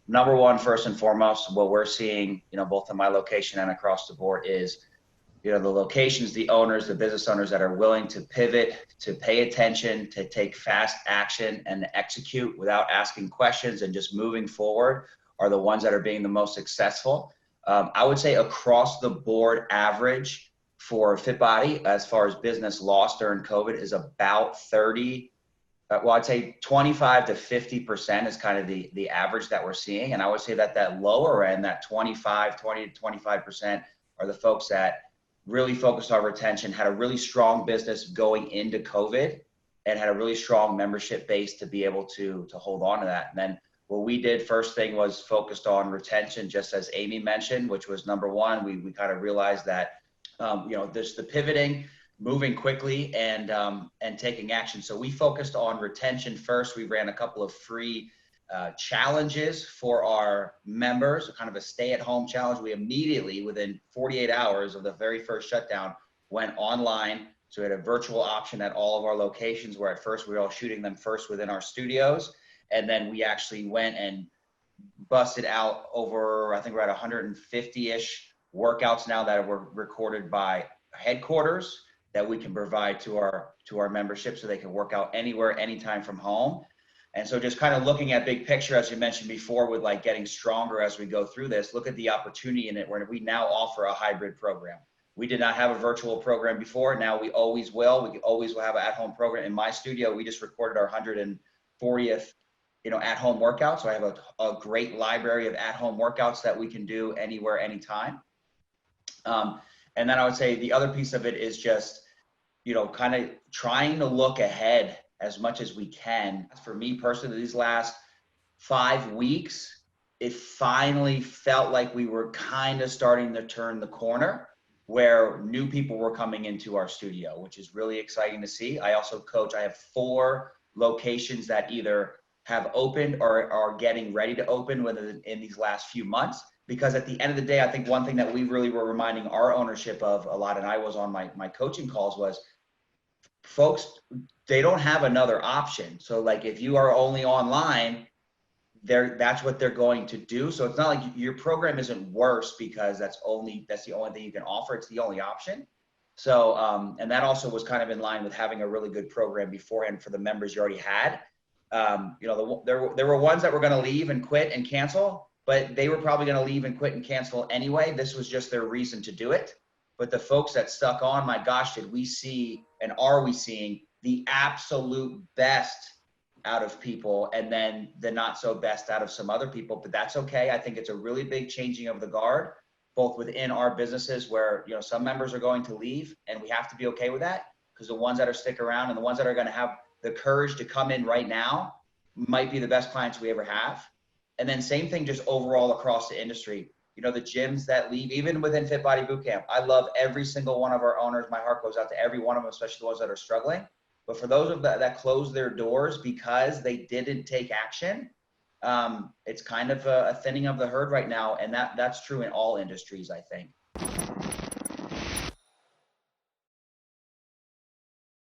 number one, first and foremost, what we're seeing, both in my location and across the board is, the locations, the owners, the business owners that are willing to pivot, to pay attention, to take fast action and execute without asking questions and just moving forward are the ones that are being the most successful. I would say across the board average for FitBody, as far as business lost during COVID, is about 30. Well, I'd say 25 to 50% is kind of the average that we're seeing. And I would say that lower end, that 20 to 25% are the folks that really focused on retention, had a really strong business going into COVID, and had a really strong membership base to be able to hold on to that. And then what we did first thing was focused on retention, just as Amy mentioned, which was number one. We kind of realized that, there's the pivoting, moving quickly, and taking action. So we focused on retention first. We ran a couple of free challenges for our members, kind of a stay-at-home challenge. We immediately, within 48 hours of the very first shutdown, went online. So we had a virtual option at all of our locations, where at first we were all shooting them first within our studios. And then we actually went and busted out over, I think we're at 150-ish workouts now that were recorded by headquarters that we can provide to our membership, so they can work out anywhere, anytime from home. And so just kind of looking at big picture, as you mentioned before, with like getting stronger as we go through this, look at the opportunity in it, where we now offer a hybrid program. We did not have a virtual program before. Now we always will. We always will have an at-home program. In my studio, we just recorded our 140th, at-home workout. So I have a great library of at-home workouts that we can do anywhere, anytime. And then I would say the other piece of it is just, kind of trying to look ahead as much as we can. For me personally, these last 5 weeks, it finally felt like we were kind of starting to turn the corner, where new people were coming into our studio, which is really exciting to see. I also coach. I have 4 locations that either have opened or are getting ready to open in these last few months. Because at the end of the day, I think one thing that we really were reminding our ownership of a lot, and I was on my coaching calls, was folks, they don't have another option. So like, if you are only online, that's what they're going to do. So it's not like your program isn't worse because that's the only thing you can offer. It's the only option. So, and that also was kind of in line with having a really good program beforehand for the members you already had. There were ones that were going to leave and quit and cancel, but they were probably going to leave and quit and cancel anyway. This was just their reason to do it. But the folks that stuck on, my gosh, did we see, and are we seeing, the absolute best out of people, and then the not so best out of some other people. But that's okay. I think it's a really big changing of the guard, both within our businesses, where some members are going to leave, and we have to be okay with that, because the ones that are stick around and the ones that are going to have the courage to come in right now might be the best clients we ever have. And then same thing just overall across the industry. The gyms that leave, even within Fit Body Bootcamp, I love every single one of our owners. My heart goes out to every one of them, especially the ones that are struggling. But for those of that closed their doors because they didn't take action, it's kind of a thinning of the herd right now. And that's true in all industries, I think.